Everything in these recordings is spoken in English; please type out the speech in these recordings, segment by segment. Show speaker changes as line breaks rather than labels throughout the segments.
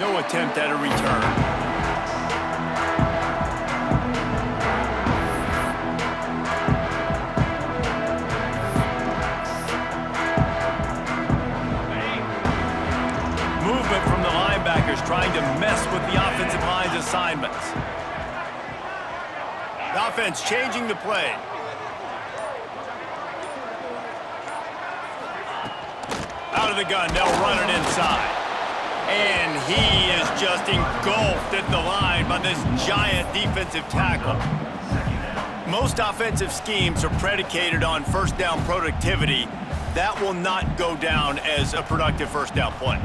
No attempt at a return. Movement from the linebackers trying to mess with the offensive line's assignments. The offense changing the play. Out of the gun, they'll run it inside. And he is just engulfed at the line by this giant defensive tackle. Most offensive schemes are predicated on first down productivity. That will not go down as a productive first down play.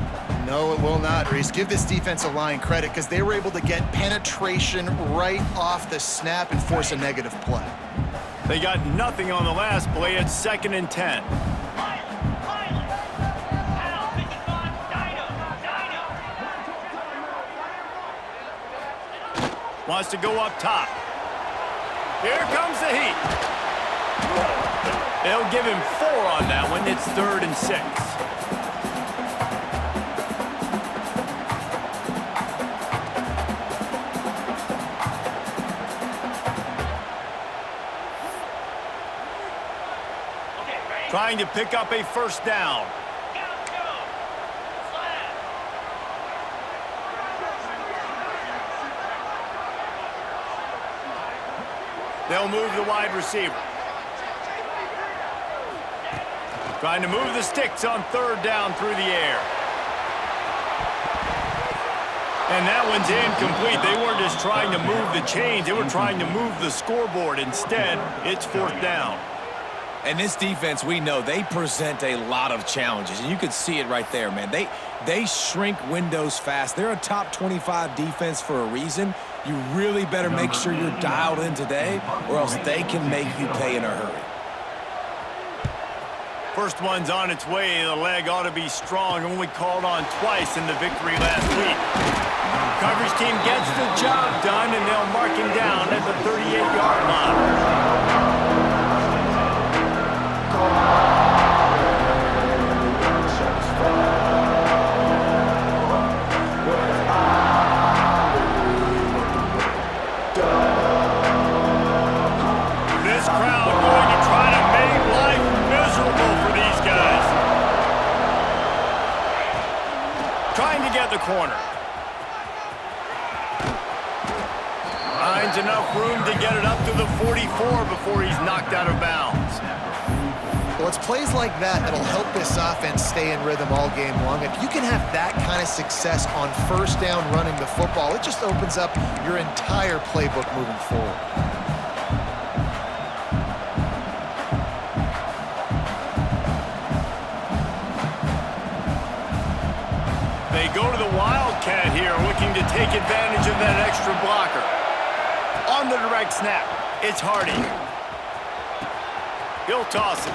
No, it will not, Reese. Give this defensive line credit because they were able to get penetration right off the snap and force a negative play.
They got nothing on the last play. It's 2nd and 10. Wants to go up top. Here comes the heat. They'll give him 4 on that one. It's 3rd and 6. Trying to pick up a first down. They'll move the wide receiver. Trying to move the sticks on 3rd down through the air. And that one's incomplete. They weren't just trying to move the chains. They were trying to move the scoreboard. Instead, it's 4th down.
And this defense, we know, they present a lot of challenges. And you could see it right there, man. They shrink windows fast. They're a top 25 defense for a reason. You really better make sure you're dialed in today, or else they can make you pay in a hurry.
First one's on its way. The leg ought to be strong. Only called on twice in the victory last week. Coverage team gets the job done, and they'll mark him down at the 38-yard line. This crowd going to try to make life miserable for these guys. Trying to get the corner. Finds enough room to get it up to the 44 before he's knocked out of bounds.
Well, it's plays like that that'll help this offense stay in rhythm all game long. If you can have that kind of success on first down running the football, it just opens up your entire playbook moving forward.
They go to the Wildcat here, looking to take advantage of that extra blocker. On the direct snap, it's Hardy. He'll toss it.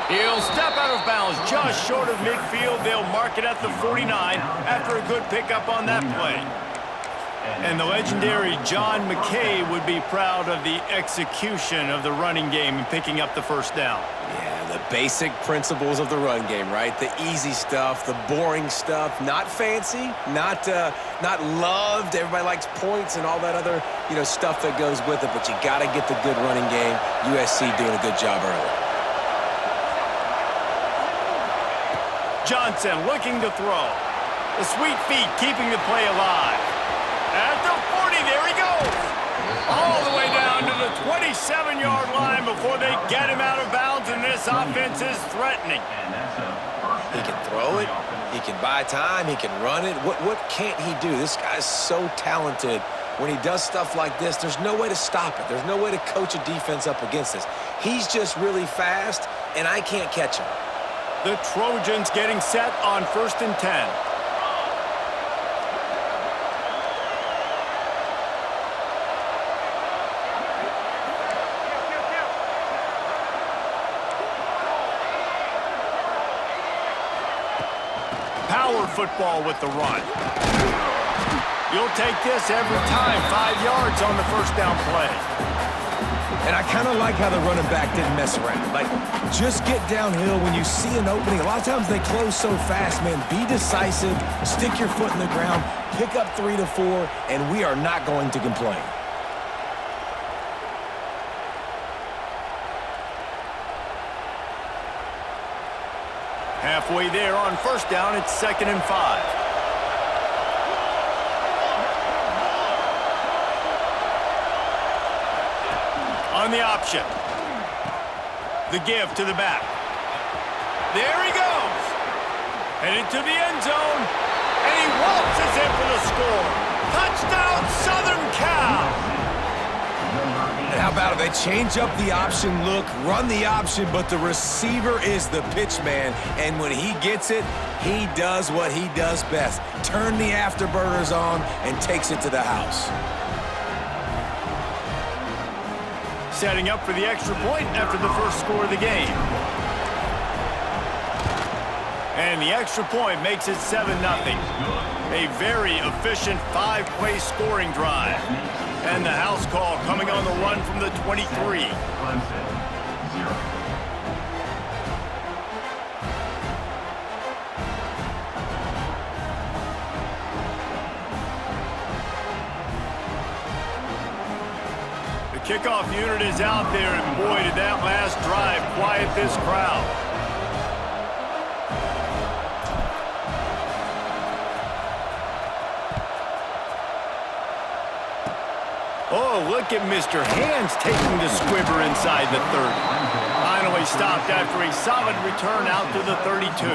He'll step out of bounds just short of midfield. They'll mark it at the 49 after a good pickup on that play. And the legendary John McKay would be proud of the execution of the running game and picking up the first down.
Yeah, the basic principles of the run game, right? The easy stuff, the boring stuff, not fancy, not loved. Everybody likes points and all that other, stuff that goes with it, but you got to get the good running game. USC doing a good job early.
Johnson looking to throw. The sweet feet keeping the play alive. At the 40, there he goes. All the way down to the 27-yard line before they get him out of bounds, and this offense is threatening.
He can throw it. He can buy time. He can run it. What can't he do? This guy's so talented. When he does stuff like this, there's no way to stop it. There's no way to coach a defense up against this. He's just really fast, and I can't catch him.
The Trojans getting set on 1st and 10. Power football with the run. You'll take this every time. 5 yards on the first down play.
And I kind of like how the running back didn't mess around. Like, just get downhill when you see an opening. A lot of times they close so fast, man. Be decisive, stick your foot in the ground, pick up 3 to 4, and we are not going to complain.
Halfway there on first down, it's 2nd and 5. On the option. The give to the back. There he goes. Headed to the end zone. And he waltzes in for the score. Touchdown, Southern Cal.
And how about it? They change up the option look, run the option, but the receiver is the pitch man. And when he gets it, he does what he does best. Turn the afterburners on and takes it to the house.
Setting up for the extra point after the first score of the game. And the extra point makes it 7-0. A very efficient 5-play scoring drive. And the house call coming on the run from the 23. Kickoff unit is out there, and boy, did that last drive quiet this crowd. Oh, look at Mr. Hands taking the squibber inside the 30. Finally stopped after a solid return out to the 32.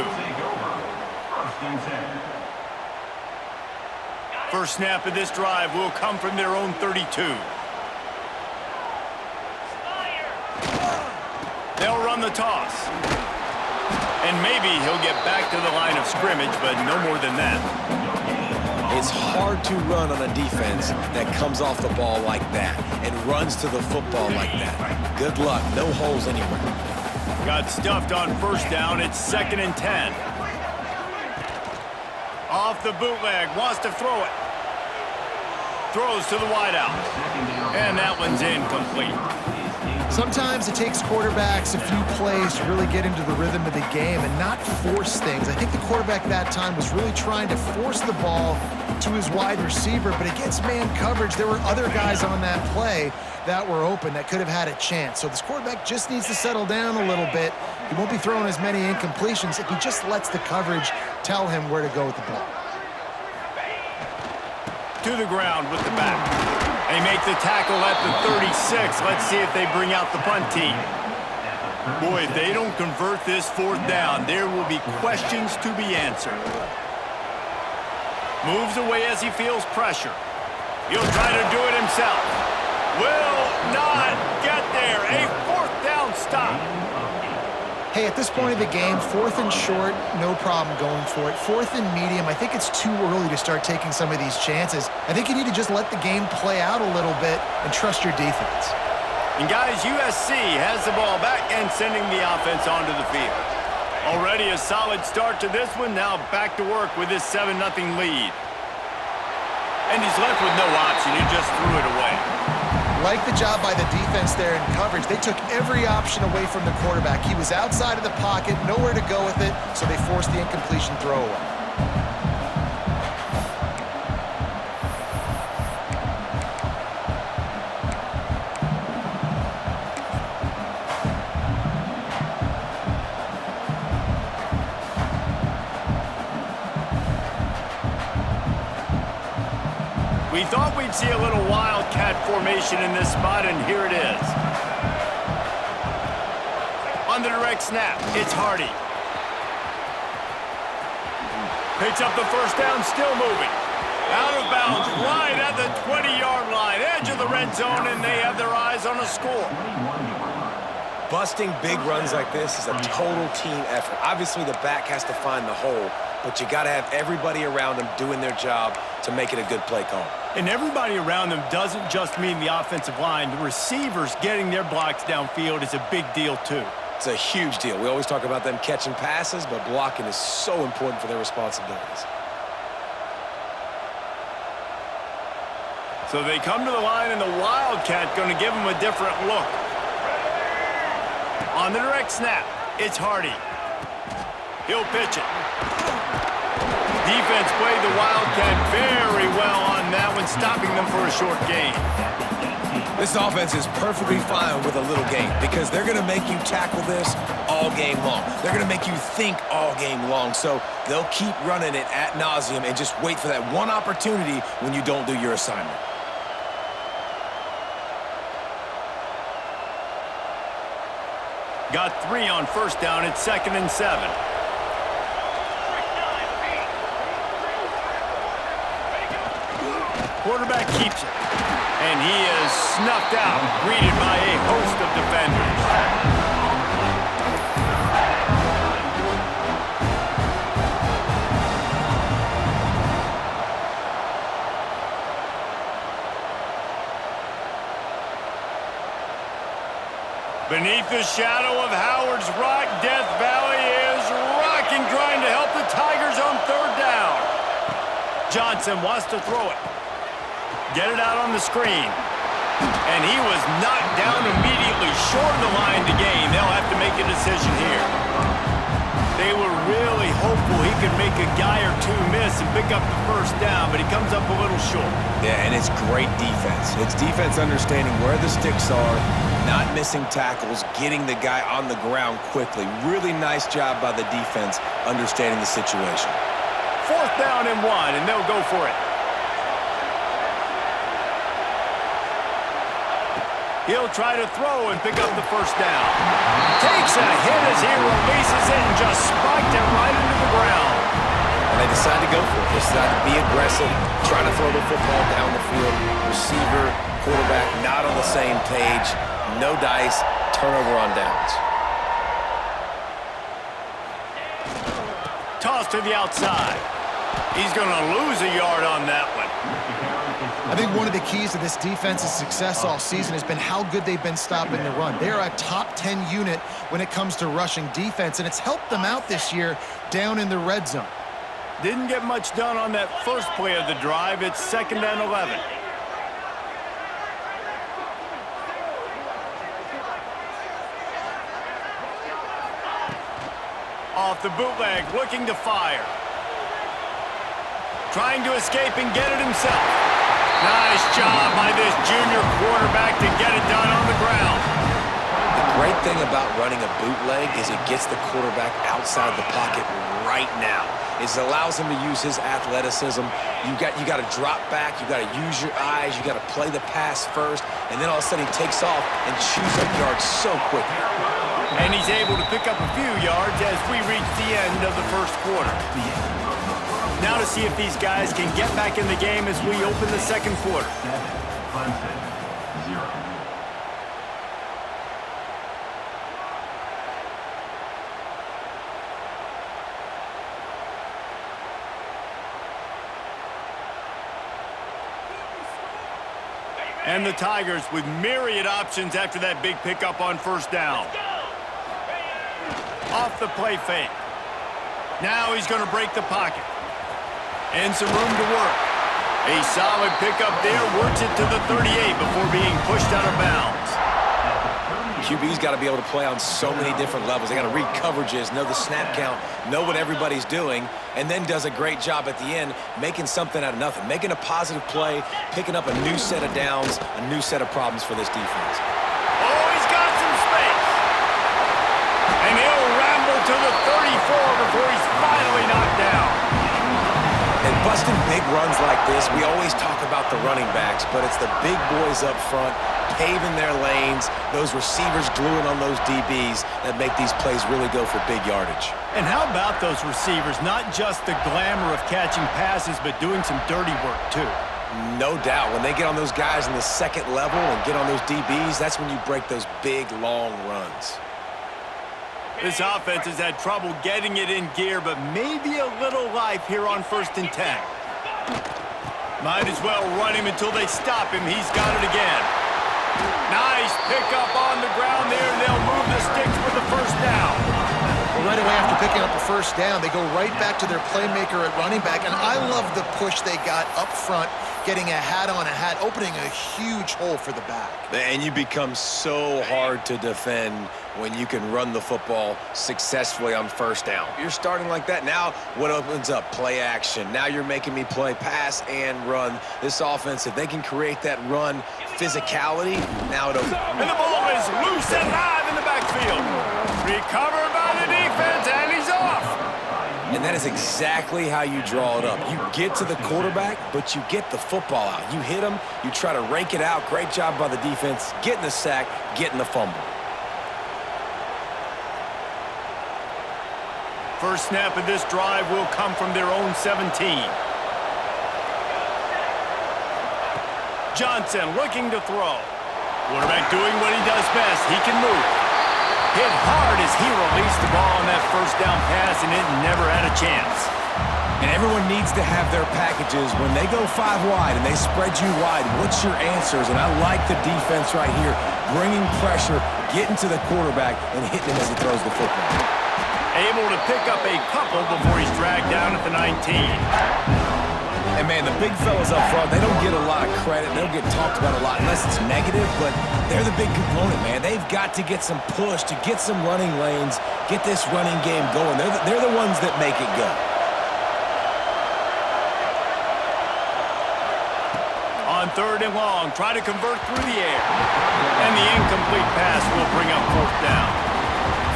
First snap of this drive will come from their own 32. They'll run the toss. And maybe he'll get back to the line of scrimmage, but no more than that.
It's hard to run on a defense that comes off the ball like that and runs to the football like that. Good luck. No holes anywhere.
Got stuffed on first down. It's 2nd and 10. Off the bootleg. Wants to throw it. Throws to the wideout. And that one's incomplete.
Sometimes it takes quarterbacks a few plays to really get into the rhythm of the game and not force things. I think the quarterback that time was really trying to force the ball to his wide receiver, but against man coverage, there were other guys on that play that were open that could have had a chance. So this quarterback just needs to settle down a little bit. He won't be throwing as many incompletions if he just lets the coverage tell him where to go with the ball.
To the ground with the back. They make the tackle at the 36. Let's see if they bring out the punt team. Boy, if they don't convert this 4th down, there will be questions to be answered. Moves away as he feels pressure. He'll try to do it himself. Will not get there. A 4th down stop.
Hey, at this point of the game, 4th and short, no problem going for it. 4th and medium, I think it's too early to start taking some of these chances. I think you need to just let the game play out a little bit and trust your defense.
And guys, USC has the ball back and sending the offense onto the field. Already a solid start to this one. Now back to work with this 7-0 lead. And he's left with no option. He just threw it away.
Like the job by the defense there in coverage. They took every option away from the quarterback. He was outside of the pocket, nowhere to go with it, so they forced the incompletion throwaway.
We thought we'd see a little wildcat formation in this spot, and here it is. On the direct snap, it's Hardy. Picks up the first down, still moving. Out of bounds, right at the 20-yard line, edge of the red zone, and they have their eyes on a score.
Busting big runs like this is a total team effort. Obviously, the back has to find the hole, but you got to have everybody around them doing their job to make it a good play call.
And everybody around them doesn't just mean the offensive line. The receivers getting their blocks downfield is a big deal, too.
It's a huge deal. We always talk about them catching passes, but blocking is so important for their responsibilities.
So they come to the line, and the Wildcat going to give them a different look. On the direct snap, it's Hardy. He'll pitch it. Defense played the Wildcat very well on that one, stopping them for a short gain.
This offense is perfectly fine with a little game because they're going to make you tackle this all game long. They're going to make you think all game long. So they'll keep running it ad nauseum and just wait for that one opportunity when you don't do your assignment.
Got 3 on first down. It's 2nd and 7. Quarterback keeps it. And he is snuffed out, greeted by a host of defenders. Beneath the shadow of Howard's Rock, Death Valley is rocking, trying to help the Tigers on 3rd down. Johnson wants to throw it. Get it out on the screen. And he was knocked down immediately, short of the line to gain. They'll have to make a decision here. They were really hopeful he could make a guy or two miss and pick up the 1st down, but he comes up a little short.
Yeah, and it's great defense. It's defense understanding where the sticks are, not missing tackles, getting the guy on the ground quickly. Really nice job by the defense understanding the situation.
4th down and 1, and they'll go for it. He'll try to throw and pick up the 1st down. Takes a hit as he releases it and just spiked it right into the ground.
And they decide to go for it. They decide to be aggressive, trying to throw the football down the field. Receiver, quarterback, not on the same page. No dice, turnover on downs.
Toss to the outside. He's going to lose a yard on that one.
I think one of the keys to this defense's success all season has been how good they've been stopping the run. They are a top 10 unit when it comes to rushing defense, and it's helped them out this year down in the red zone.
Didn't get much done on that first play of the drive. It's 2nd and 11. Off the bootleg, looking to fire. Trying to escape and get it himself. Nice job by this junior quarterback to get it done on the ground.
The great thing about running a bootleg is it gets the quarterback outside the pocket right now. It allows him to use his athleticism. You got to drop back. You got to use your eyes. You got to play the pass first, and then all of a sudden he takes off and chews up yards so quickly.
And he's able to pick up a few yards as we reach the end of the 1st quarter. Now to see if these guys can get back in the game as we open the 2nd quarter. And the Tigers with myriad options after that big pickup on 1st down. Off the play fake. Now he's going to break the pocket. And some room to work. A solid pickup there, works it to the 38 before being pushed out of bounds.
QB's got to be able to play on so many different levels. They got to read coverages, know the snap count, know what everybody's doing, and then does a great job at the end making something out of nothing, making a positive play, picking up a new set of downs, a new set of problems for this defense.
Oh, he's got some space. And he'll ramble to the 34 before he's finally knocked down.
And busting big runs like this, we always talk about the running backs, but it's the big boys up front, paving their lanes, those receivers gluing on those DBs that make these plays really go for big yardage.
And how about those receivers? Not just the glamour of catching passes, but doing some dirty work, too.
No doubt. When they get on those guys in the 2nd level and get on those DBs, that's when you break those big, long runs.
This offense has had trouble getting it in gear, but maybe a little life here on 1st and 10. Might as well run him until they stop him. He's got it again. Nice pickup on the ground there, and they'll move the sticks with the 1st down.
Well, right away after picking up the 1st down, they go right back to their playmaker at running back, and I love the push they got up front getting a hat on a hat, opening a huge hole for the back.
And you become so hard to defend when you can run the football successfully on first down. You're starting like that. Now what opens up? Play action. Now you're making me play pass and run. This offense, if they can create that run physicality, now it opens.
And the ball is loose and live in the backfield. Recovered by the defense, and he's off.
And that is exactly how you draw it up. You get to the quarterback, but you get the football out. You hit him, you try to rake it out. Great job by the defense, getting the sack, getting the fumble.
First snap of this drive will come from their own 17. Johnson looking to throw. Quarterback doing what he does best. He can move. Hit hard as he released the ball on that first down pass, and it never had a chance.
And everyone needs to have their packages. When they go 5 wide and they spread you wide, what's your answers? And I like the defense right here, bringing pressure, getting to the quarterback, and hitting him as he throws the football.
Able to pick up a couple before he's dragged down at the 19.
And, man, the big fellas up front, they don't get a lot of credit. They don't get talked about a lot unless it's negative, but they're the big component, man. They've got to get some push, to get some running lanes, get this running game going. They're the ones that make it go.
On 3rd and long, try to convert through the air. And the incomplete pass will bring up 4th down.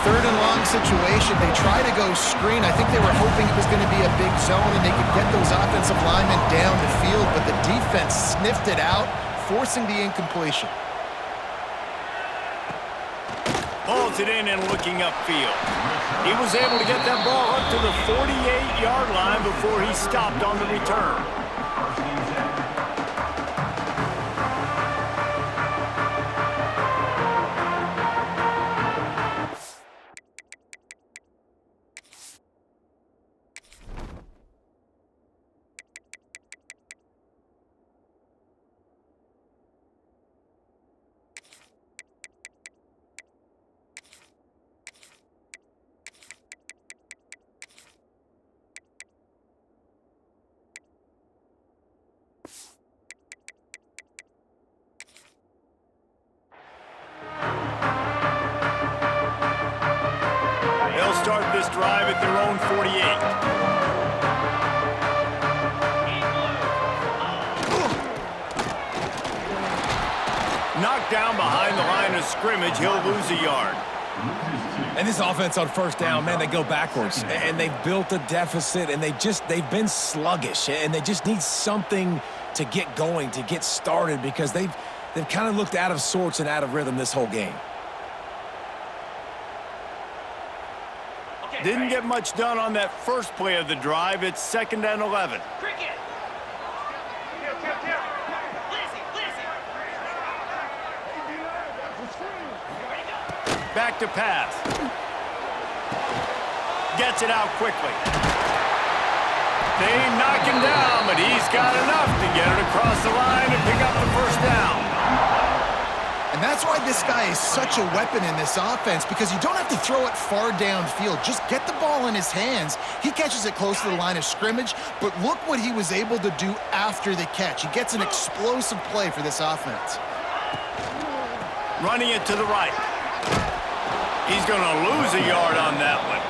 3rd and long situation. They try to go screen. I think they were hoping it was going to be a big zone and they could get those offensive linemen down the field, but the defense sniffed it out, forcing the incompletion.
Pulls it in and looking upfield. He was able to get that ball up to the 48-yard line before he stopped on the return. Start this drive at their own 48. Knocked down behind the line of scrimmage, he'll lose a yard.
And this offense on first down, man, they go backwards. And they've built a deficit, and they've been sluggish. And they just need something to get going, to get started, because they've kind of looked out of sorts and out of rhythm this whole game.
Didn't get much done on that first play of the drive. It's 2nd and 11.
Cricket.
Back to pass. Gets it out quickly. They knock him down, but he's got enough to get it across the line and pick up the first down.
And that's why this guy is such a weapon in this offense, because you don't have to throw it far downfield. Just get the ball in his hands. He catches it close to the line of scrimmage, but look what he was able to do after the catch. He gets an explosive play for this offense.
Running it to the right. He's going to lose a yard on that one.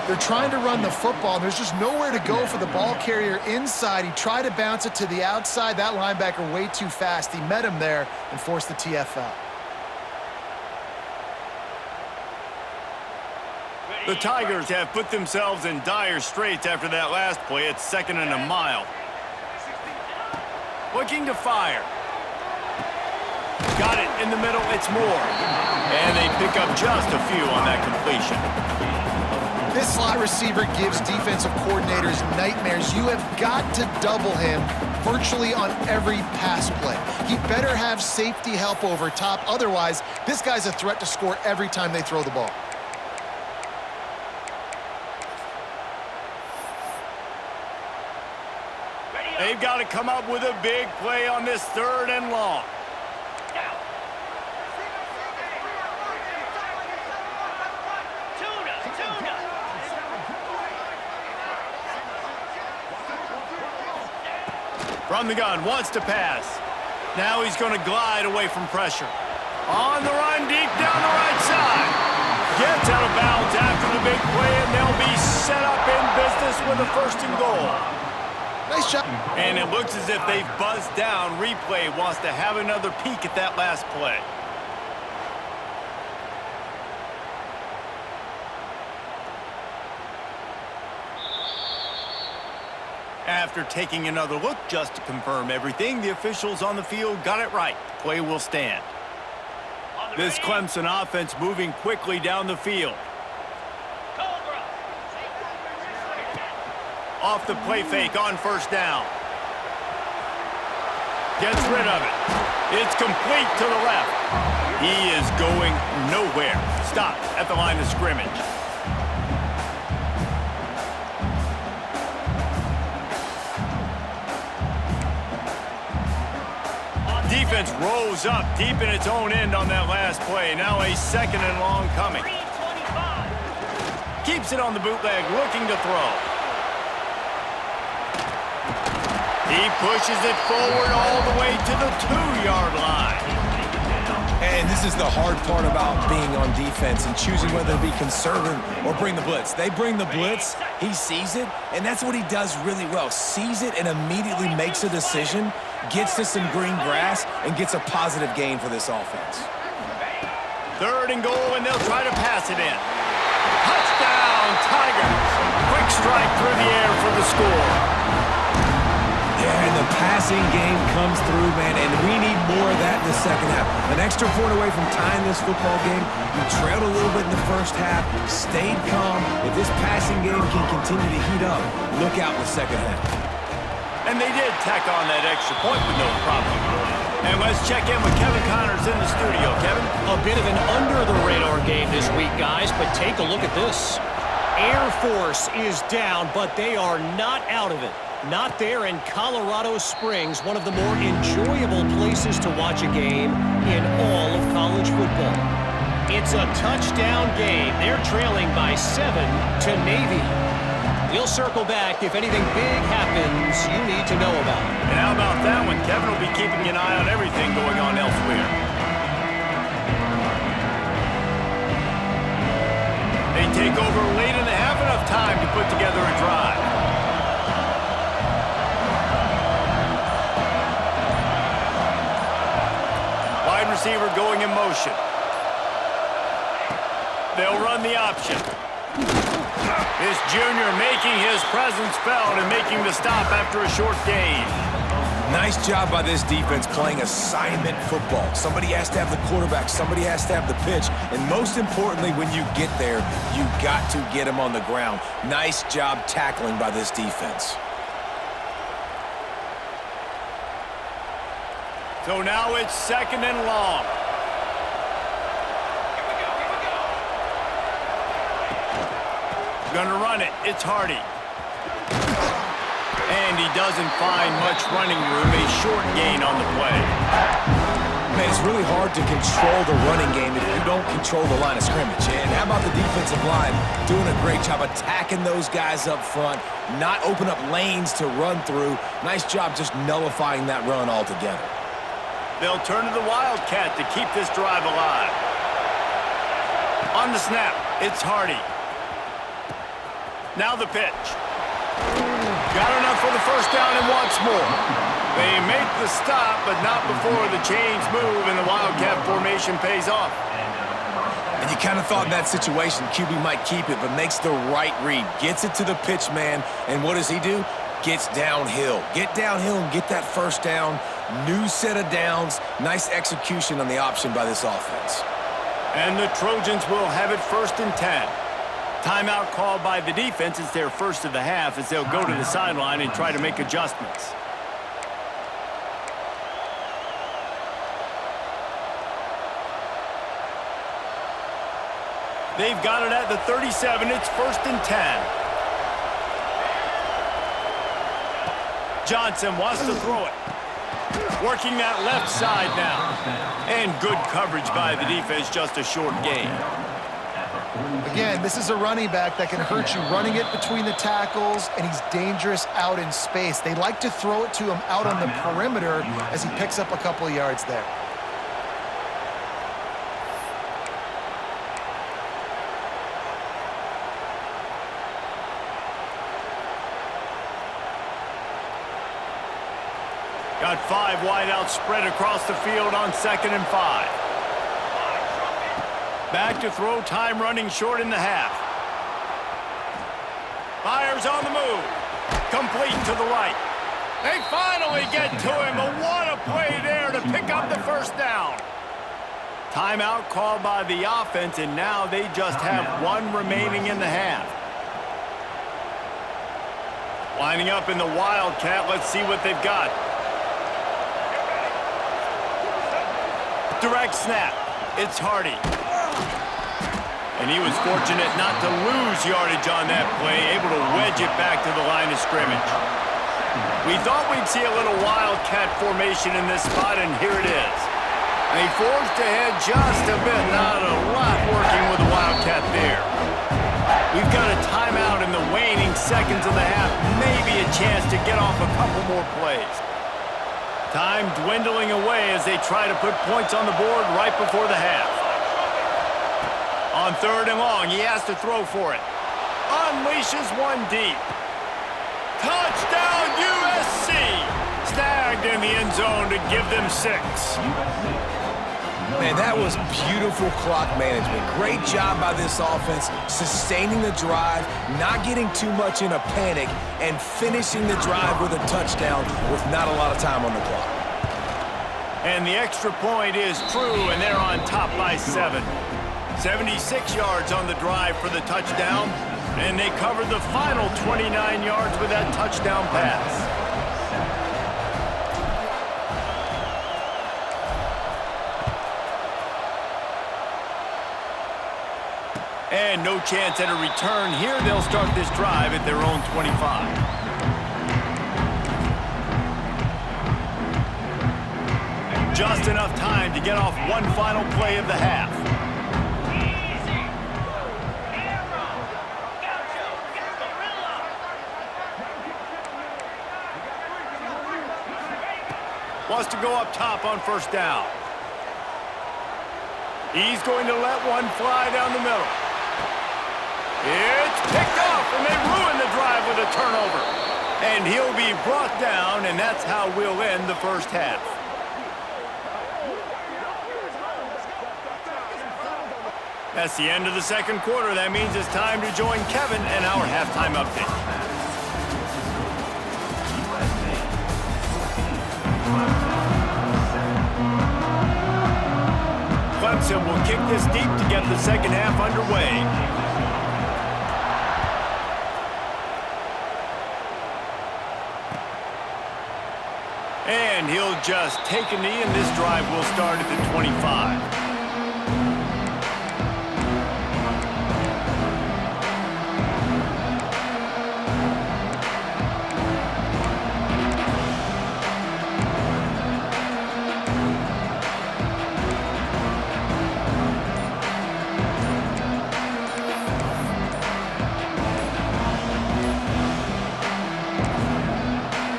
They're trying to run the football. There's just nowhere to go for the ball carrier inside. He tried to bounce it to the outside. That linebacker way too fast. He met him there and forced the TFL.
The Tigers have put themselves in dire straits after that last play. It's 2nd and a mile. Looking to fire. Got it in the middle. It's Moore. And they pick up just a few on that completion.
This slot receiver gives defensive coordinators nightmares. You have got to double him virtually on every pass play. He better have safety help over top. Otherwise, this guy's a threat to score every time they throw the ball.
They've got to come up with a big play on this 3rd and long. From the gun, wants to pass. Now he's going to glide away from pressure. On the run, deep down the right side. Gets out of bounds after the big play, and they'll be set up in business with a 1st and goal.
Nice shot.
And it looks as if they've buzzed down. Replay wants to have another peek at that last play. After taking another look just to confirm everything, the officials on the field got it right. Play will stand. This Clemson offense moving quickly down the field. Off the play fake on 1st down. Gets rid of it. It's complete to the left. He is going nowhere. Stop at the line of scrimmage. Defense rolls up deep in its own end on that last play. Now a 2nd and long coming. Keeps it on the bootleg, looking to throw. He pushes it forward all the way to the 2-yard line.
And this is the hard part about being on defense and choosing whether to be conservative or bring the blitz. They bring the blitz, he sees it, and that's what he does really well. Sees it and immediately makes a decision, gets to some green grass, and gets a positive gain for this offense.
3rd and goal, and they'll try to pass it in. Touchdown, Tigers. Quick strike through the air for the score.
Yeah, and the passing game comes through, man, and we need more of that in the 2nd half. An extra point away from tying this football game. You trailed a little bit in the 1st half, stayed calm. If this passing game can continue to heat up, look out in the 2nd half.
And they did tack on that extra point with no problem. And let's check in with Kevin Connors in the studio. Kevin?
A bit of an under-the-radar game this week, guys, but take a look at this. Air Force is down, but they are not out of it. Not there in Colorado Springs, one of the more enjoyable places to watch a game in all of college football. It's a touchdown game. They're trailing by 7 to Navy. We'll circle back if anything big happens you need to know about.
And how about that one? Kevin will be keeping an eye on everything going on elsewhere. They take over late in the half, enough time to put together a drive. Wide receiver going in motion. They'll run the option. This junior making his presence felt and making the stop after a short gain.
Nice job by this defense playing assignment football. Somebody has to have the quarterback, somebody has to have the pitch, and most importantly, when you get there, you got to get him on the ground. Nice job tackling by this defense.
So now it's 2nd and long. Gonna run it. It's Hardy. And he doesn't find much running room. A short gain on the play.
Man, it's really hard to control the running game if you don't control the line of scrimmage. And how about the defensive line doing a great job attacking those guys up front, not open up lanes to run through. Nice job just nullifying that run altogether.
They'll turn to the Wildcat to keep this drive alive. On the snap, it's Hardy. Now the pitch. Got enough for the 1st down and wants more. They make the stop, but not before the chains move and the Wildcat formation pays off.
And you kind of thought in that situation QB might keep it, but makes the right read. Gets it to the pitch man, and what does he do? Gets downhill. Get downhill and get that 1st down. New set of downs. Nice execution on the option by this offense.
And the Trojans will have it 1st and 10. Timeout called by the defense. It's their 1st of the half as they'll go to the sideline and try to make adjustments. They've got it at the 37. It's 1st and 10. Johnson wants to throw it. Working that left side now. And good coverage by the defense, just a short gain.
Again, this is a running back that can hurt you running it between the tackles, and he's dangerous out in space. They like to throw it to him out on the perimeter as he picks up a couple of yards there.
Got 5 wideouts spread across the field on 2nd and 5. Back to throw, time running short in the half. Fires on the move. Complete to the right. They finally get to him, but what a play there to pick up the first down. Timeout called by the offense, and now they just have 1 remaining in the half. Lining up in the Wildcat, let's see what they've got. Direct snap. It's Hardy. And he was fortunate not to lose yardage on that play, able to wedge it back to the line of scrimmage. We thought we'd see a little Wildcat formation in this spot, and here it is. And he forged ahead just a bit. Not a lot working with the Wildcat there. We've got a timeout in the waning seconds of the half. Maybe a chance to get off a couple more plays. Time dwindling away as they try to put points on the board right before the half. On 3rd and long, he has to throw for it. Unleashes one deep. Touchdown USC! Snagged in the end zone to give them 6.
Man, that was beautiful clock management. Great job by this offense, sustaining the drive, not getting too much in a panic, and finishing the drive with a touchdown with not a lot of time on the clock.
And the extra point is true, and they're on top by 7. 76 yards on the drive for the touchdown, and they covered the final 29 yards with that touchdown pass. And no chance at a return here. They'll start this drive at their own 25. Just enough time to get off one final play of the half. Wants to go up top on 1st down. He's going to let one fly down the middle. It's picked off, and they ruin the drive with a turnover. And he'll be brought down, and that's how we'll end the first half. That's the end of the 2nd quarter. That means it's time to join Kevin and our halftime update. Clemson will kick this deep to get the 2nd half underway. And he'll just take a knee, and this drive will start at the 25.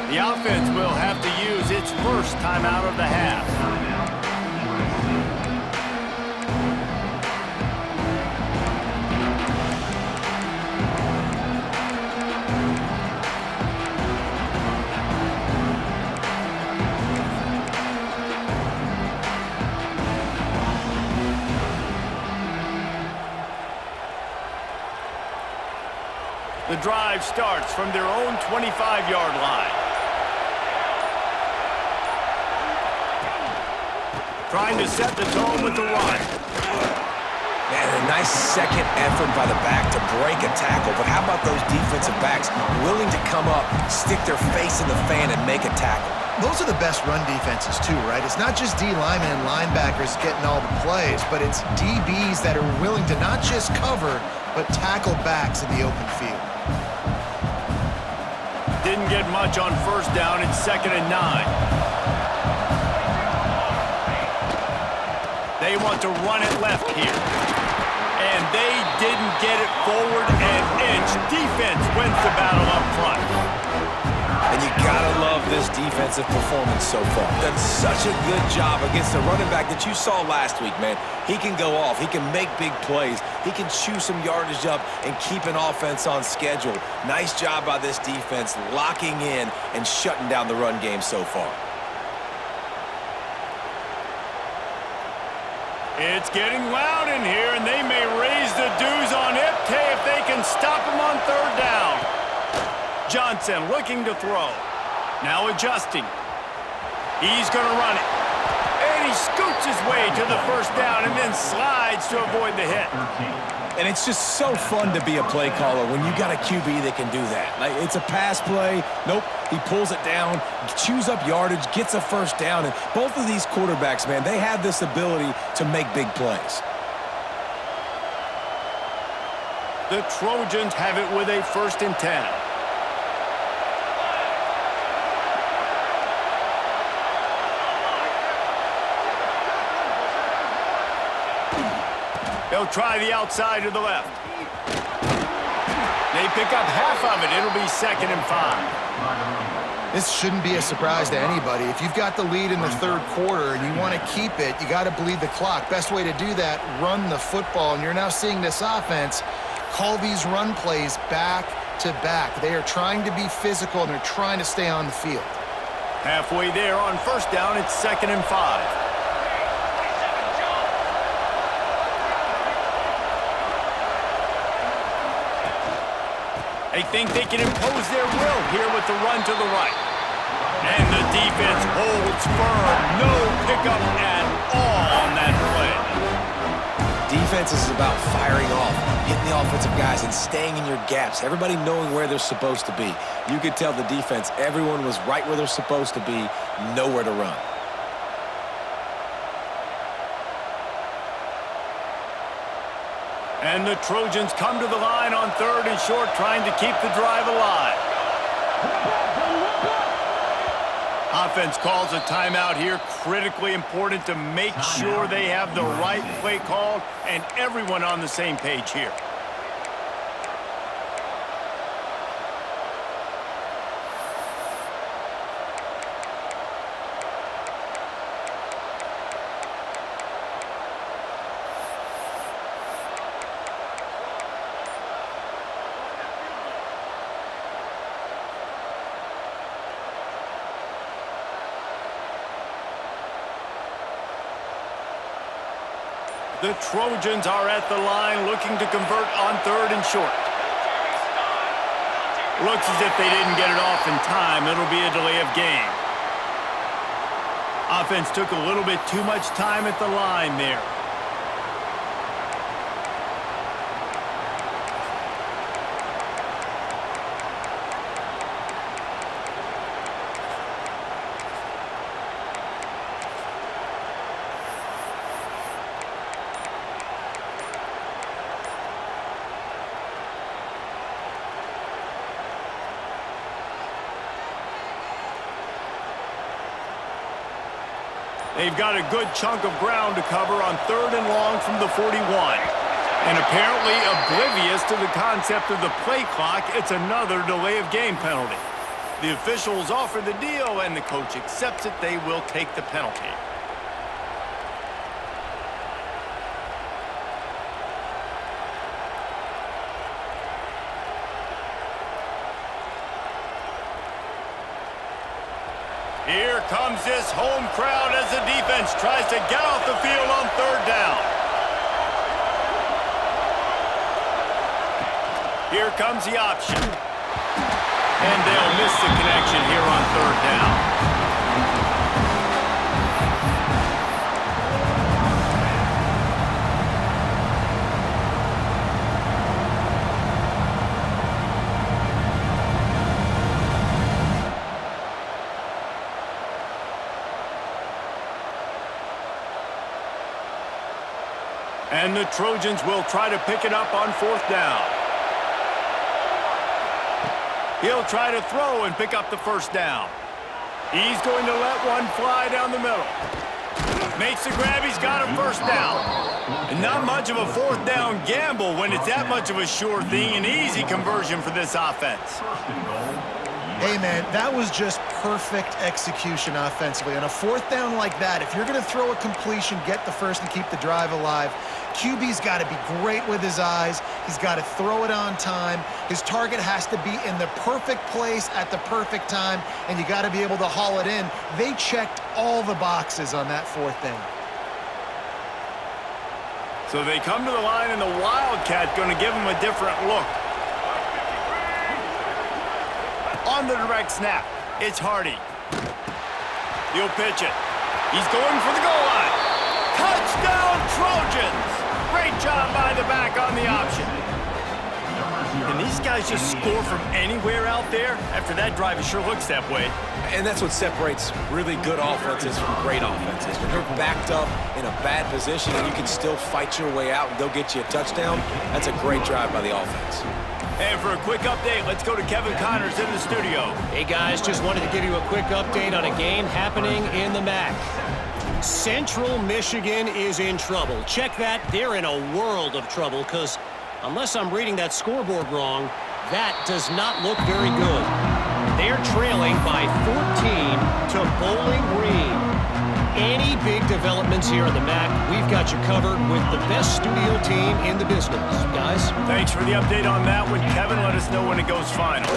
The offense will have to use its first timeout of the half. The drive starts from their own 25-yard line. Trying to set the tone with the run.
Man, a nice second effort by the back to break a tackle, but how about those defensive backs willing to come up, stick their face in the fan, and make a tackle?
Those are the best run defenses too, right? It's not just D linemen and linebackers getting all the plays, but it's DBs that are willing to not just cover, but tackle backs in the open field.
Didn't get much on 1st down. It's 2nd and 9. They want to run it left here. and they didn't get it forward an inch. Defense wins the battle up front.
And you gotta love this defensive performance so far. Done such a good job against the running back that you saw last week, man. He can go off. He can make big plays. He can chew some yardage up and keep an offense on schedule. Nice job by this defense locking in and shutting down the run game so far.
It's getting loud in here, and they may raise the dues on Iptay if they can stop him on third down. Johnson looking to throw. Now adjusting. He's going to run it. And he scoots his way to the first down and then slides to avoid the hit.
And it's just so fun to be a play caller when you got a QB that can do that. Like, it's a pass play. Nope, he pulls it down, chews up yardage, gets a first down. And both of these quarterbacks, man, they have this ability to make big plays.
The Trojans have it with a 1st and 10. They'll try the outside to the left. They pick up half of it. It'll be 2nd and 5.
This shouldn't be a surprise to anybody. If you've got the lead in the third quarter and you want to keep it, you got to bleed the clock. Best way to do that, run the football. And you're now seeing this offense call these run plays back to back. They are trying to be physical, and they're trying to stay on the field.
Halfway there on 1st down, it's 2nd and 5. They think they can impose their will here with the run to the right. And the defense holds firm. No pickup at all on that play.
Defense is about firing off, hitting the offensive guys, and staying in your gaps. Everybody knowing where they're supposed to be. You could tell the defense, everyone was right where they're supposed to be, nowhere to run.
And the Trojans come to the line on 3rd and short, trying to keep the drive alive. Offense calls a timeout here. Critically important to make sure they have the right play called and everyone on the same page here. The Trojans are at the line looking to convert on 3rd and short. Looks as if they didn't get it off in time. It'll be a delay of game. Offense took a little bit too much time at the line there. They've got a good chunk of ground to cover on 3rd and long from the 41. And apparently oblivious to the concept of the play clock, it's another delay of game penalty. The officials offer the deal, and the coach accepts it. They will take the penalty. Here comes this home crowd as the defense tries to get off the field on 3rd down. Here comes the option. And they'll miss the connection here on 3rd down. And the Trojans will try to pick it up on 4th down. He'll try to throw and pick up the 1st down. He's going to let one fly down the middle. Makes the grab, he's got a first down. And not much of a fourth down gamble when it's that much of a sure thing, an easy conversion for this offense.
Hey, man, that was just perfect execution offensively. On a fourth down like that, if you're going to throw a completion, get the first and keep the drive alive, QB's got to be great with his eyes. He's got to throw it on time. His target has to be in the perfect place at the perfect time, and you got to be able to haul it in. They checked all the boxes on that fourth down.
So they come to the line, and the Wildcat going to give them a different look. On the direct snap, it's Hardy. He'll pitch it. He's going for the goal line. Touchdown, Trojans! Great job by the back on the option. Can these guys just score from anywhere out there? After that drive, it sure looks that way.
And that's what separates really good offenses from great offenses. When you're backed up in a bad position and you can still fight your way out and go get you a touchdown, that's a great drive by the offense.
And for a quick update, let's go to Kevin Connors in the studio.
Hey, guys, just wanted to give you a quick update on a game happening in the MAC. Central Michigan is in trouble. Check that. They're in a world of trouble because unless I'm reading that scoreboard wrong, that does not look very good. They're trailing by 14 to Bowling Green. Any big developments here in the MAC, we've got you covered with the best studio team in the business. Guys?
Thanks for the update on that one, Kevin. Let us know when it goes final.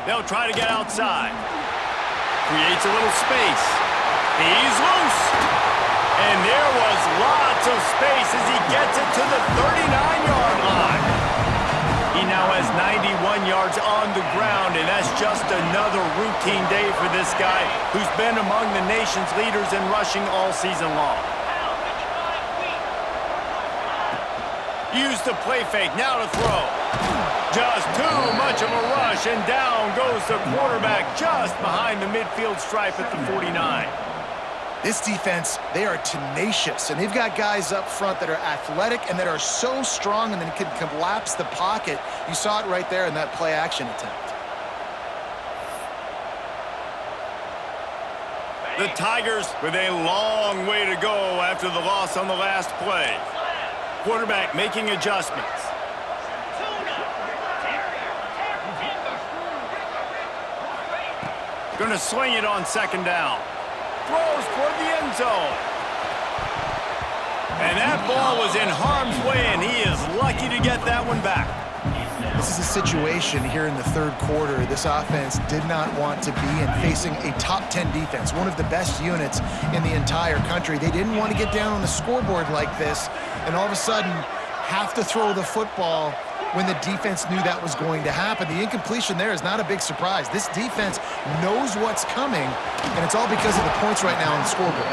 They'll try to get outside. Creates a little space. He's loose. And there was lots of space as he gets it to the 39-yard line. He now has 91 yards on the ground, and that's just another routine day for this guy who's been among the nation's leaders in rushing all season long. Use the play fake, now to throw. Just too much of a rush, and down goes the quarterback just behind the midfield stripe at the 49.
This defense, they are tenacious, and they've got guys up front that are athletic and that are so strong and then can collapse the pocket. You saw it right there in that play-action attempt.
The Tigers with a long way to go after the loss on the last play. Quarterback making adjustments. Going to swing it on second down. Throws toward the end zone. And that ball was in harm's way, and he is lucky to get that one back.
This is a situation here in the third quarter this offense did not want to be in, facing a top 10 defense, one of the best units in the entire country. They didn't want to get down on the scoreboard like this and all of a sudden have to throw the football when the defense knew that was going to happen. The incompletion there is not a big surprise. This defense knows what's coming, and it's all because of the points right now on the scoreboard.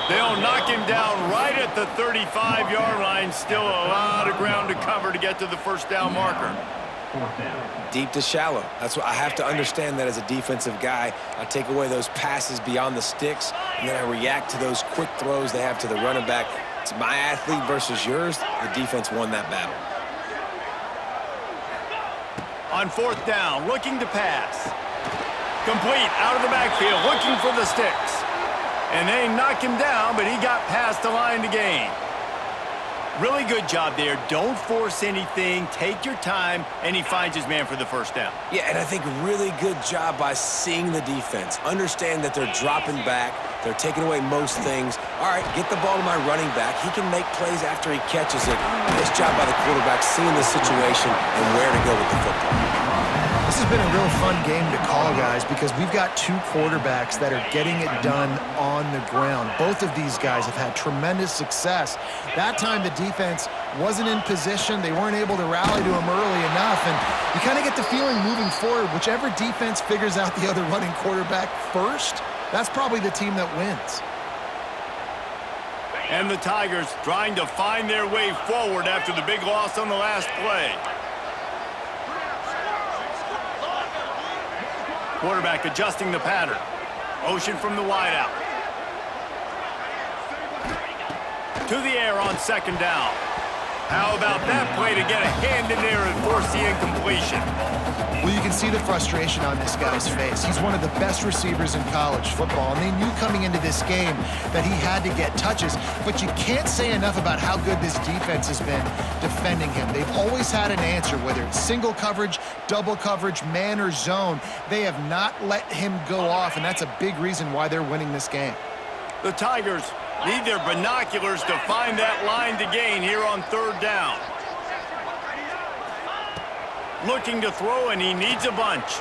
They'll knock him down right at the 35-yard line. Still a lot of ground to cover to get to the first down marker.
Deep to shallow. That's what I have to understand that as a defensive guy. I take away those passes beyond the sticks, and then I react to those quick throws they have to the running back. It's my athlete versus yours. The defense won that battle.
On fourth down, looking to pass. Complete, out of the backfield, looking for the sticks. And they knock him down, but he got past the line to gain. Really good job there. Don't force anything. Take your time, and he finds his man for the first down.
Yeah, and I think really good job by seeing the defense. Understand that they're dropping back. They're taking away most things. All right, get the ball to my running back. He can make plays after he catches it. Nice job by the quarterback seeing the situation and where to go with the football.
This has been a real fun game to call, guys, because we've got two quarterbacks that are getting it done on the ground. Both of these guys have had tremendous success. That time the defense wasn't in position. They weren't able to rally to him early enough, and you kind of get the feeling moving forward, whichever defense figures out the other running quarterback first, that's probably the team that wins.
And the Tigers trying to find their way forward after the big loss on the last play. Quarterback adjusting the pattern. Motion from the wideout. To the air on second down. How about that play to get a hand in there and force the incompletion?
Well, you can see the frustration on this guy's face. He's one of the best receivers in college football, and they knew coming into this game that he had to get touches, but you can't say enough about how good this defense has been defending him. They've always had an answer, whether it's single coverage, double coverage, man or zone. They have not let him go off, and that's a big reason why they're winning this game.
The Tigers need their binoculars to find that line to gain here on third down. Looking to throw, and he needs a bunch.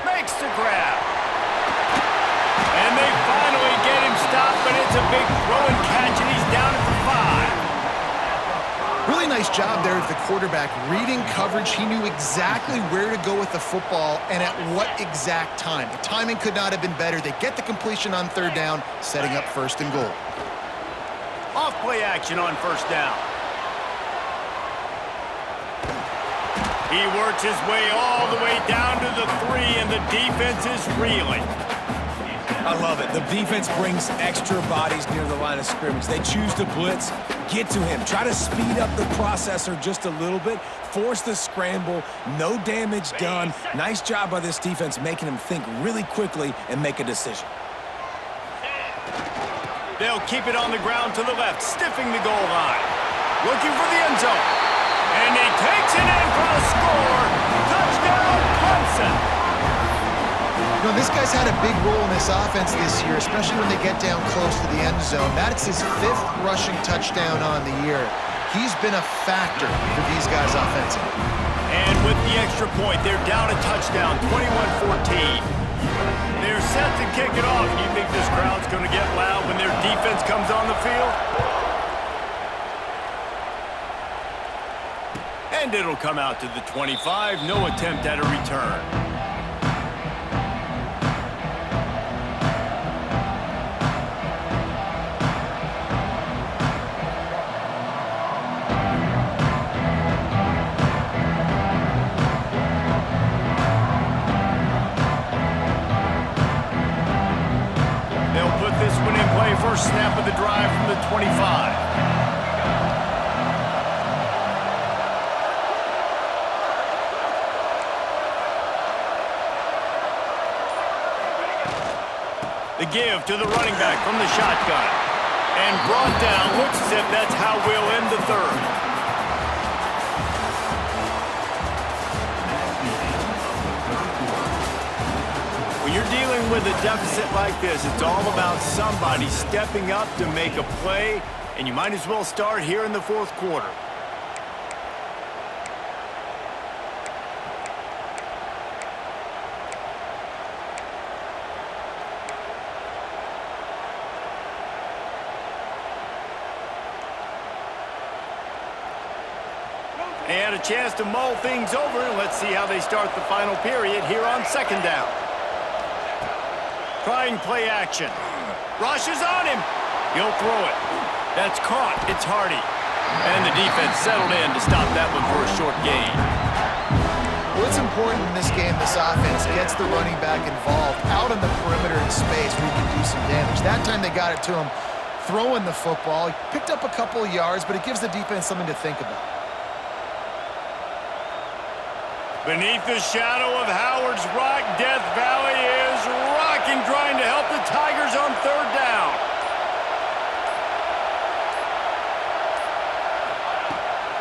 Makes the grab. And they finally get him stopped, but it's a big throw and catch, and he's down at the 5.
Really nice job there of the quarterback. Reading coverage, he knew exactly where to go with the football and at what exact time. The timing could not have been better. They get the completion on third down, setting up first and goal.
Off play action on first down. He works his way all the way down to the 3, and the defense is reeling.
I love it. The defense brings extra bodies near the line of scrimmage. They choose to blitz, get to him, try to speed up the processor just a little bit, force the scramble, no damage done. Nice job by this defense making him think really quickly and make a decision.
They'll keep it on the ground to the left, stiffing the goal line. Looking for the end zone. And he takes it in for the score. Touchdown, Clemson.
You know, this guy's had a big role in this offense this year, especially when they get down close to the end zone. That's his 5th rushing touchdown on the year. He's been a factor for these guys offensively.
And with the extra point, they're down a touchdown, 21-14. They're set to kick it off. You think this crowd's going to get loud when their defense comes on the field? And it'll come out to the 25. No attempt at a return. They'll put this one in play. First snap of the drive from the 25. The give to the running back from the shotgun. And brought down. Looks as if that's how we'll end the third. When you're dealing with a deficit like this, it's all about somebody stepping up to make a play, and you might as well start here in the fourth quarter. And a chance to mull things over. Let's see how they start the final period here on second down. Trying play action. Rushes on him. He'll throw it. That's caught. It's Hardy. And the defense settled in to stop that one for a short gain.
Well, it's important in this game this offense gets the running back involved out on the perimeter in space where he can do some damage. That time they got it to him throwing the football. He picked up a couple of yards, but it gives the defense something to think about.
Beneath the shadow of Howard's Rock, Death Valley is rocking, trying to help the Tigers on third down.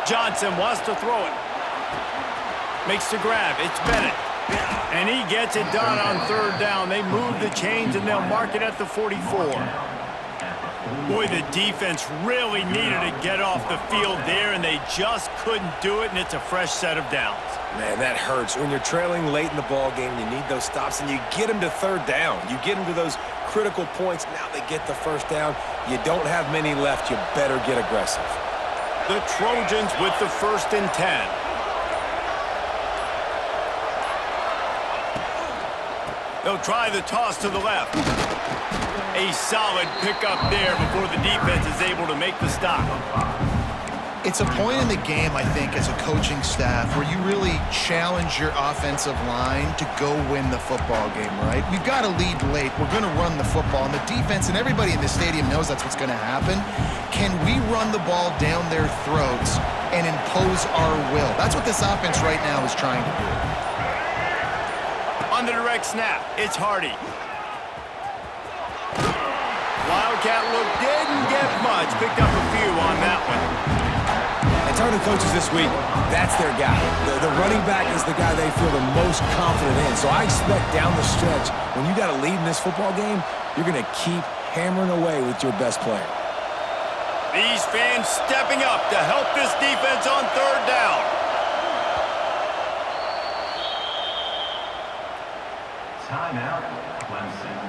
Johnson wants to throw it. Makes the grab. It's Bennett. And he gets it done on third down. They move the chains, and they'll mark it at the 44. Boy, the defense really needed to get off the field there, and they just couldn't do it, and it's a fresh set of downs.
Man, that hurts. When you're trailing late in the ball game, you need those stops, and you get them to third down. You get them to those critical points. Now they get the first down. You don't have many left. You better get aggressive.
The Trojans with the 1st and 10. They'll try the toss to the left. A solid pickup there before the defense is able to make the stop.
It's a point in the game, I think, as a coaching staff where you really challenge your offensive line to go win the football game, right? We've got to lead late. We're going to run the football. And the defense and everybody in the stadium knows that's what's going to happen. Can we run the ball down their throats and impose our will? That's what this offense right now is trying to do.
On the direct snap, it's Hardy. Wildcat look didn't get much. Picked up a few on that one.
And talking to coaches this week, that's their guy. The running back is the guy they feel the most confident in. So I expect down the stretch, when you got a lead in this football game, you're going to keep hammering away with your best player.
These fans stepping up to help this defense on third down.
Timeout, Clemson.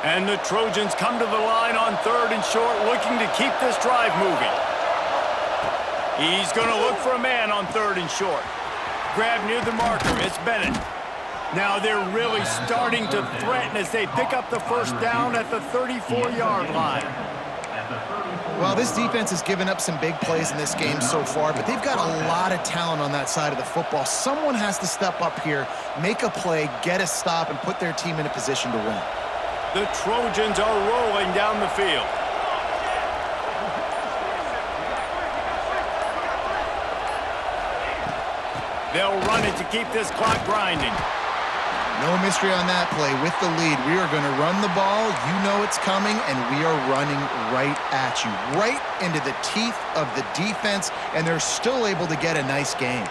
And the Trojans come to the line on third and short, looking to keep this drive moving. He's going to look for a man on third and short. Grab near the marker, it's Bennett. Now they're really starting to threaten as they pick up the first down at the 34-yard line.
Well, this defense has given up some big plays in this game so far, but they've got a lot of talent on that side of the football. Someone has to step up here, make a play, get a stop, and put their team in a position to win.
The Trojans are rolling down the field. They'll run it to keep this clock grinding.
No mystery on that play. With the lead, we are going to run the ball. You know it's coming, and we are running right at you, right into the teeth of the defense, and they're still able to get a nice game.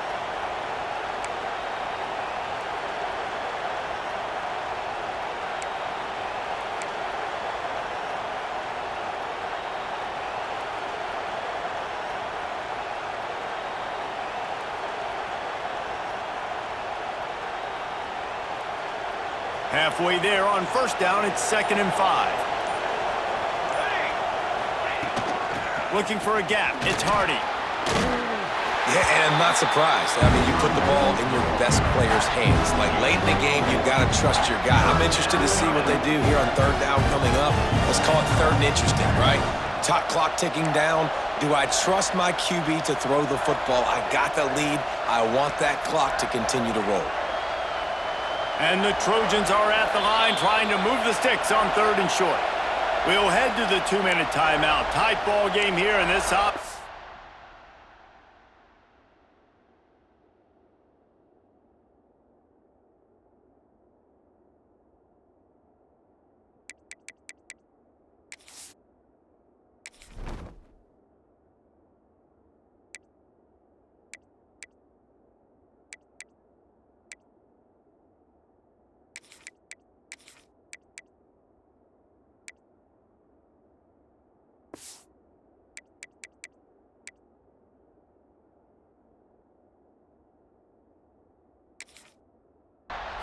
Halfway there on first down, it's 2nd and 5. Looking for a gap, it's Hardy.
Yeah, and I'm not surprised. I mean, you put the ball in your best player's hands. Like, late in the game, you've got to trust your guy. I'm interested to see what they do here on third down coming up. Let's call it third and interesting, right? Top clock ticking down. Do I trust my QB to throw the football? I got the lead. I want that clock to continue to roll.
And the Trojans are at the line trying to move the sticks on third and short. We'll head to the 2-minute timeout. Tight ball game here in this op.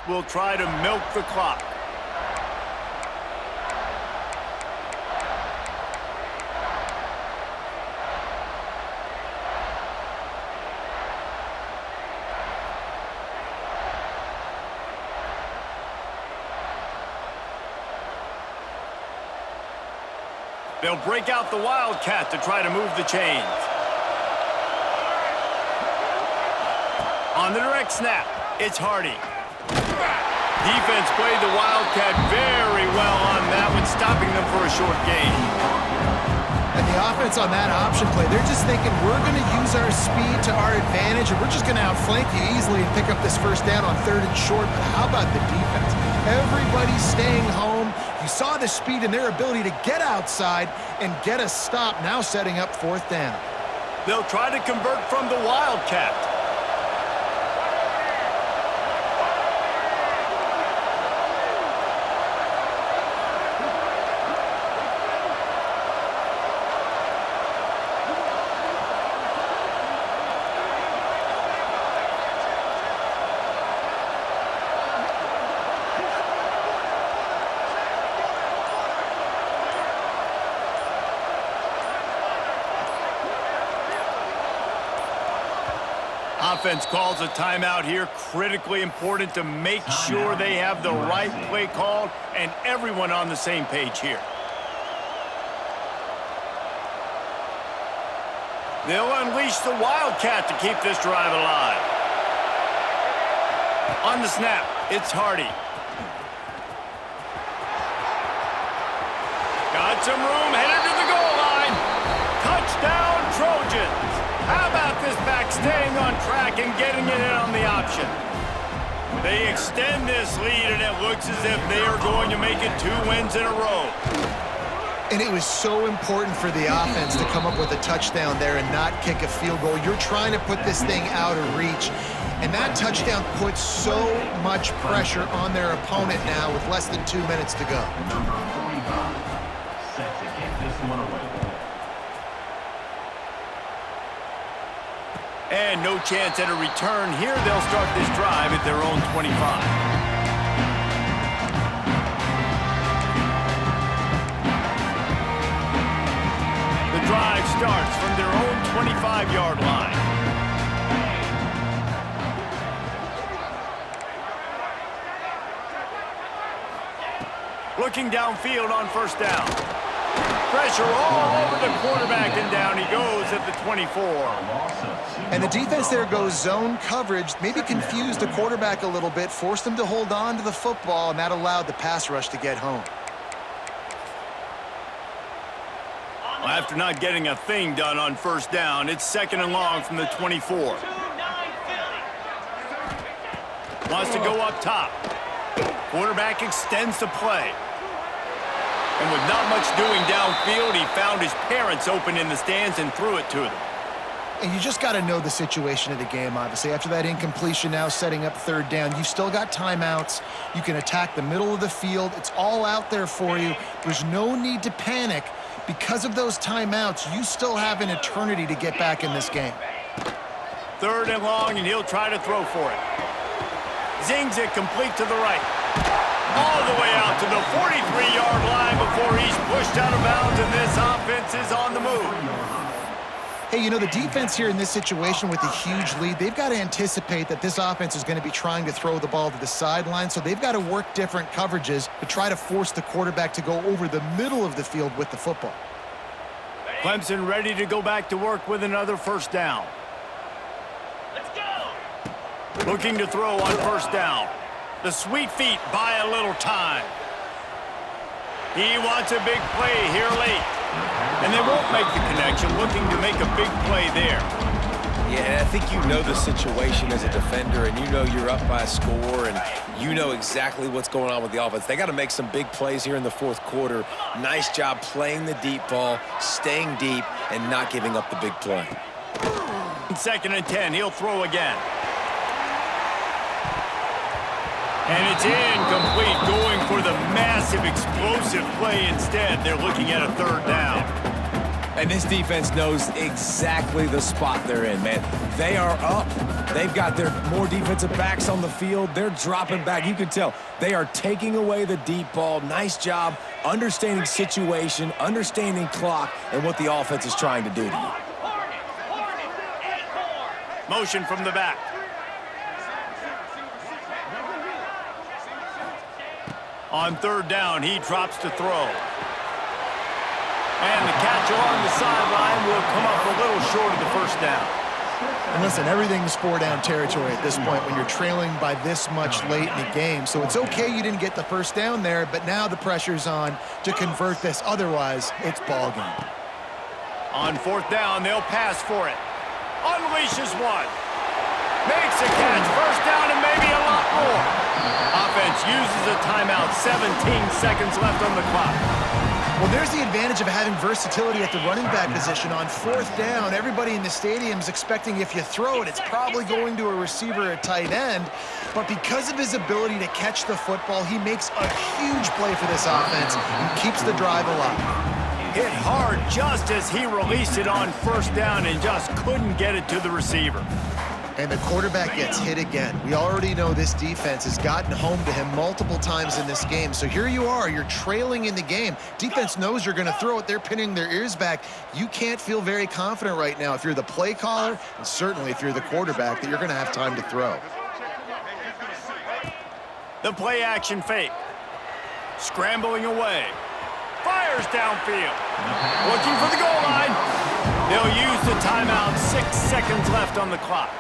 Will try to milk the clock. They'll break out the Wildcat to try to move the chains. On the direct snap, it's Hardy. Defense played the Wildcat very well on that one, stopping them for a short gain.
And the offense on that option play, they're just thinking we're going to use our speed to our advantage, and we're just going to outflank you easily and pick up this first down on third and short. But how about the defense? Everybody's staying home. You saw the speed and their ability to get outside and get a stop, now setting up fourth down.
They'll try to convert from the Wildcat. Offense calls a timeout here. Critically important to make sure they have the right play called and everyone on the same page here. They'll unleash the Wildcat to keep this drive alive. On the snap, it's Hardy. Got some room, headed to the goal line. Touchdown, Trojans. How about this back staying on track and getting it in on the option? They extend this lead, and it looks as if they are going to make it 2 wins in a row.
And it was so important for the offense to come up with a touchdown there and not kick a field goal. You're trying to put this thing out of reach. And that touchdown puts so much pressure on their opponent now with less than 2 minutes to go.
Number 45, set to kick this one away.
And no chance at a return here. They'll start this drive at their own 25. The drive starts from their own 25-yard line. Looking downfield on first down. Pressure all over the quarterback, and down he goes at the 24.
And the defense there goes zone coverage, maybe confused the quarterback a little bit, forced him to hold on to the football, and that allowed the pass rush to get home.
Well, after not getting a thing done on first down, it's 2nd and long from the 24. Wants to go up top. Quarterback extends the play. And with not much doing downfield, he found his parents open in the stands and threw it to them.
And you just got to know the situation of the game, obviously. After that incompletion, now setting up 3rd down, you've still got timeouts. You can attack the middle of the field. It's all out there for you. There's no need to panic. Because of those timeouts, you still have an eternity to get back in this game.
3rd and long, and he'll try to throw for it. Zings it complete to the right. All the way out to the 43-yard line before he's pushed out of bounds, and this offense is on the move.
Hey, you know, the defense here in this situation with a huge lead, they've got to anticipate that this offense is going to be trying to throw the ball to the sideline, so they've got to work different coverages to try to force the quarterback to go over the middle of the field with the football.
Clemson ready to go back to work with another first down.
Let's go!
Looking to throw on first down. The sweet feet buy a little time. He wants a big play here late. And they won't make the connection, looking to make a big play there.
Yeah, I think you know the situation as a defender, and you know you're up by a score, and you know exactly what's going on with the offense. They got to make some big plays here in the 4th quarter. Nice job playing the deep ball, staying deep, and not giving up the big play.
2nd and 10, he'll throw again. And it's incomplete, going for the massive explosive play instead. They're looking at a 3rd down.
And this defense knows exactly the spot they're in, man. They are up. They've got their more defensive backs on the field. They're dropping back. You can tell they are taking away the deep ball. Nice job understanding situation, understanding clock, and what the offense is trying to do to you.
Motion from the back. On 3rd down, he drops to throw. And the catch along the sideline will come up a little short of the first down.
And listen, everything's 4-down territory at this point when you're trailing by this much late in the game. So it's okay you didn't get the first down there, but now the pressure's on to convert this. Otherwise, it's ball game.
On 4th down, they'll pass for it. Unleashes one. Makes a catch. First down and maybe a lot more. Offense uses a timeout. 17 seconds left on the clock.
Well, there's the advantage of having versatility at the running back position. On 4th down, everybody in the stadium is expecting if you throw it, it's probably going to a receiver at tight end. But because of his ability to catch the football, he makes a huge play for this offense and keeps the drive alive.
Hit hard just as he released it on first down and just couldn't get it to the receiver.
And the quarterback gets hit again. We already know this defense has gotten home to him multiple times in this game. So here you are, you're trailing in the game. Defense knows you're going to throw it. They're pinning their ears back. You can't feel very confident right now if you're the play caller, and certainly if you're the quarterback, that you're going to have time to throw.
The play action fake. Scrambling away. Fires downfield. Looking for the goal line. They'll use the timeout. 6 seconds left on the clock.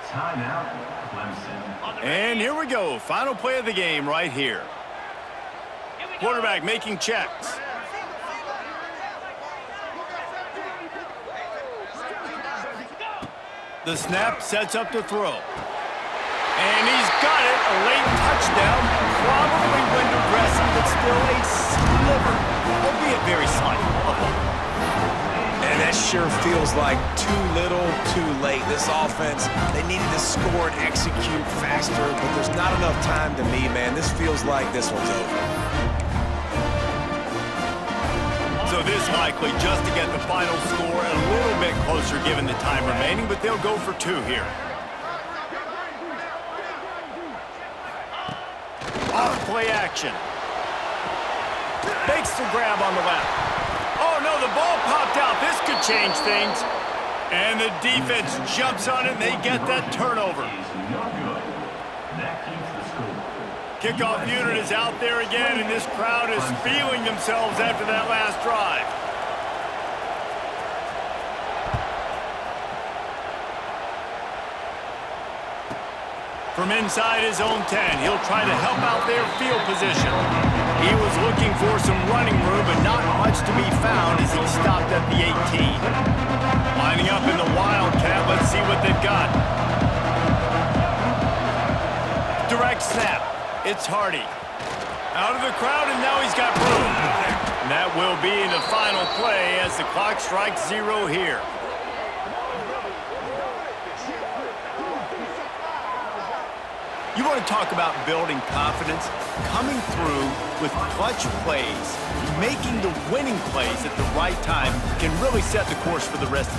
Timeout, Clemson.
And here we go. Final play of the game right here. Quarterback making checks. The snap sets up to throw. And he's got it. A late touchdown. Probably window dressing, but still a sliver, albeit very slight, of hope.
And that sure feels like too little, too late. This offense, they needed to score and execute faster, but there's not enough time to me, man. This feels like this one's over.
So this likely just to get the final score a little bit closer given the time remaining, but they'll go for 2 here. Off play action. Makes the grab on the left. Oh, no, the ball popped out. This could change things. And the defense jumps on it, and they get that turnover.
Is no good. That keeps the score.
Kickoff unit is out there again, and this crowd is feeling themselves after that last drive. From inside his own 10, he'll try to help out their field position. He was looking for some running room, but not much to be found as he stopped at the 18. Lining up in the Wildcat, let's see what they've got. Direct snap. It's Hardy. Out of the crowd, and now he's got room. And that will be the final play as the clock strikes 0 here. You want to talk about building confidence? Coming through with clutch plays, making the winning plays at the right time can really set the course for the rest of the